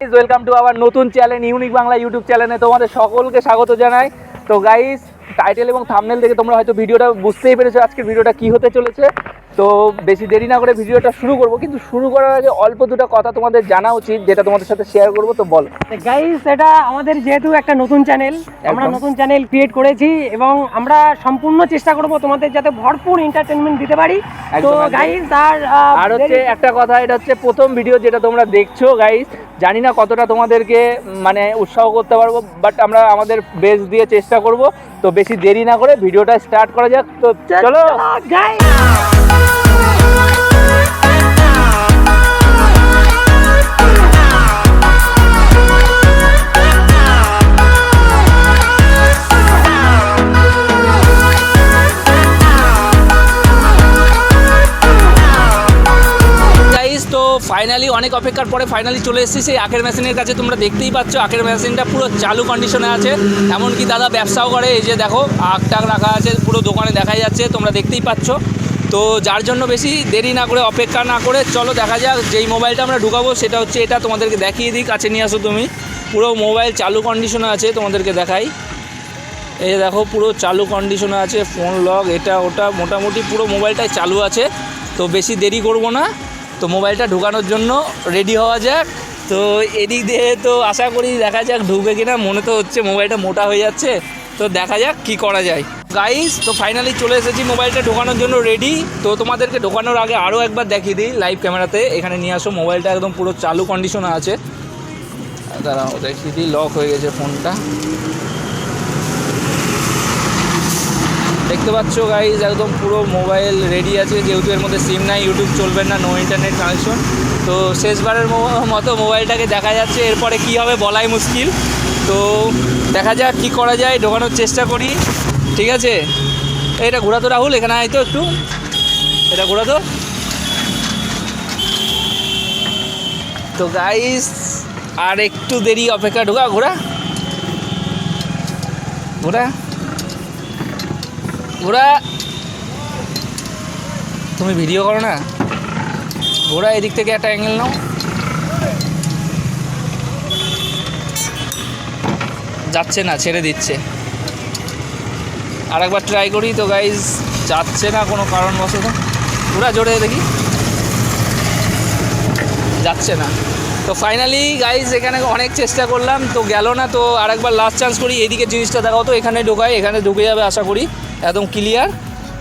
Guys, welcome to our নতুন channel unique Bangla YouTube চ্যানেলে তোমাদের সকলকে স্বাগত জানাই। তো গাইজ, টাইটেল এবং থাম্বনেল দেখে তোমরা হয়তো ভিডিওটা বুঝতেই পেরেছো আজকের ভিডিওটা কি হতে চলেছে। তো বেশি দেরি না করে ভিডিওটা শুরু করব, কিন্তু শুরু করার আগে অল্প দুটো কথা তোমাদের জানা উচিত, যেটা তোমাদের সাথে শেয়ার করব। তো বলো গাইস, এটা আমাদের যেহেতু একটা নতুন চ্যানেল, আমরা নতুন চ্যানেল ক্রিয়েট করেছি এবং আমরা সম্পূর্ণ চেষ্টা করব তোমাদের যাতে ভরপুর এন্টারটেইনমেন্ট দিতে পারি। তো গাইস, আর হচ্ছে একটা কথা, এটা হচ্ছে প্রথম ভিডিও যেটা তোমরা দেখছো গাইস। জানি না কতটা তোমাদেরকে মানে উৎসাহ করতে পারবো, বাট আমরা আমাদের বেস্ট দিয়ে চেষ্টা করব। তো বেশি দেরি না করে ভিডিওটা স্টার্ট করা যাক। তো চলো গাইস। তো ফাইনালি অনেক অপেক্ষার পরে ফাইনালি চলে এসেছি সেই আখের মেশিনের কাছে। তোমরা দেখতেই পাচ্ছ আখের মেশিনটা পুরো চালু কন্ডিশনে আছে, এমনকি দাদা ব্যবসাও করে। এই যে দেখো আখ টাক রাখা আছে পুরো দোকানে, দেখাই যাচ্ছে, তোমরা দেখতেই পাচ্ছ। তো যার জন্য বেশি দেরি না করে অপেক্ষা না করে চলো দেখা যাক যেই মোবাইলটা আমরা ঢুকাবো সেটা হচ্ছে এটা। তোমাদেরকে দেখিয়ে দিই, কাছে নিয়ে আসো তুমি। পুরো মোবাইল চালু কন্ডিশনে আছে, তোমাদেরকে দেখাই। এই দেখো পুরো চালু কন্ডিশনে আছে, ফোন লক এটা ওটা মোটামুটি পুরো মোবাইলটাই চালু আছে। তো বেশি দেরি করব না, তো মোবাইলটা ঢোকানোর জন্য রেডি হওয়া যাক। তো এদিক দিয়ে তো আশা করি দেখা যাক ঢুকবে কিনা। মনে তো হচ্ছে মোবাইলটা মোটা হয়ে যাচ্ছে, তো দেখা যাক কি করা যায়। গাইস, তো ফাইনালি চলে এসেছি মোবাইলটা ঢোকানোর জন্য রেডি। তো তোমাদেরকে ঢোকানোর আগে আরও একবার দেখিয়ে দিই লাইভ ক্যামেরাতে। এখানে নিয়ে আসো, মোবাইলটা একদম পুরো চালু কন্ডিশনে আছে। দাঁড়াও দেখিয়ে দিই, লক হয়ে গেছে ফোনটা, দেখতে পাচ্ছ গাইজ। একদম পুরো মোবাইল রেডি আছে, যেহেতু এর মধ্যে সিম নাই, ইউটিউব চলবে না, নো ইন্টারনেট কানেকশন। তো শেষবারের মতো মোবাইলটাকে দেখা যাচ্ছে, এরপরে কি হবে বলাই মুশকিল। তো দেখা যাক কি করা যায়, ঢোকানোর চেষ্টা করি। ঠিক আছে, এটা ঘোরা তো রাহুল, এখানে আয় তো একটু, এটা ঘোরা তো। তো গাইজ আর একটু দেরি অপেক্ষা, ঢোকা ঘোরা ঘোরা ঘোরা, তুমি ভিডিও করো না, ঘোরা এদিক থেকে একটা অ্যাঙ্গেল নাও। যাচ্ছে না, ছেড়ে দিচ্ছে। আর একবার ট্রাই করি। তো গাইজ যাচ্ছে না কোনো কারণবশত, ঘোরা জোরে দেখি, যাচ্ছে না। তো ফাইনালি গাইজ এখানে অনেক চেষ্টা করলাম, তো গেল না। তো আরেকবার লাস্ট চান্স করি, এইদিকে জিনিসটা দেখাও তো, এখানে ঢোকাই, এখানে ঢুকে যাবে আশা করি, একদম ক্লিয়ার।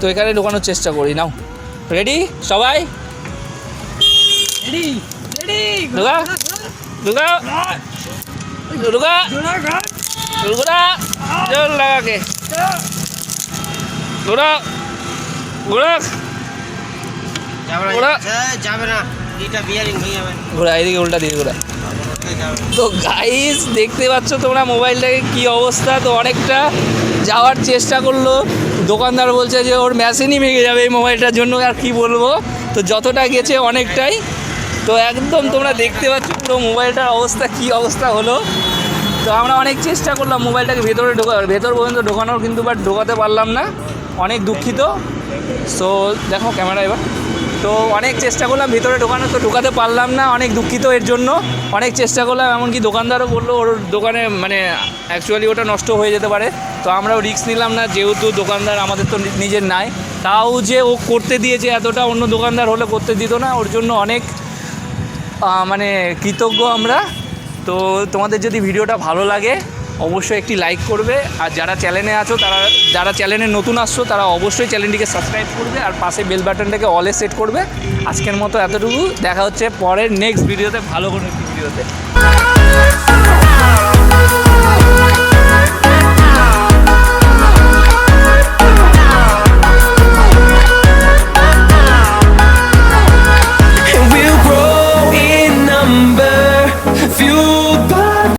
তো এখানে ঢোকানোর চেষ্টা করি। নাও রেডি সবাই, ঢোকা ঢোকা ঢোকা ঢোকা, জোর লাগাকে ঘোরা ঘোরা ঘোরা যাবে না, ঘোরা এদিকে উল্টা দিকে ঘোরা। তো গাইস দেখতে পাচ্ছ তোমরা মোবাইলটাকে কি অবস্থা। তো অনেকটা যাওয়ার চেষ্টা করলো, দোকানদার বলছে যে ওর মেশিনই ভেঙে যাবে এই মোবাইলটার জন্য। আর কি বলবো, তো যতটা গেছে অনেকটাই। তো একদম তোমরা দেখতে পাচ্ছ পুরো মোবাইলটার অবস্থা কি অবস্থা হলো। তো আমরা অনেক চেষ্টা করলাম মোবাইলটাকে ভেতর পর্যন্ত ঢোকানোর, কিন্তু বাট ঢোকাতে পারলাম না, অনেক দুঃখিত। সো দেখো ক্যামেরা এবার। তো অনেক চেষ্টা করলাম ভিতরে ঢোকানোর, তো ঢোকাতে পারলাম না, অনেক দুঃখিত এর জন্য। অনেক চেষ্টা করলাম, এমনকি দোকানদারও বললো ওর দোকানে মানে অ্যাকচুয়ালি ওটা নষ্ট হয়ে যেতে পারে। তো আমরাও রিস্ক নিলাম না, যেহেতু দোকানদার আমাদের তো নিজের নাই। তাও যে ও করতে দিয়েছে এতটা, অন্য দোকানদার হলে করতে দিত না। ওর জন্য অনেক মানে কৃতজ্ঞ আমরা। তো তোমাদের যদি ভিডিওটা ভালো লাগে অবশ্যই একটি লাইক করবে, আর যারা চ্যানেলে আছো যারা চ্যানেলে নতুন আসছো তারা অবশ্যই চ্যানেলটিকে সাবস্ক্রাইব করবে, আর পাশে বেল বাটনটাকে অলে সেট করবে। আজকের মতো এতটুকু, দেখা হচ্ছে পরের নেক্সট ভিডিওতে, ভালো কোনো একটি ভিডিওতে।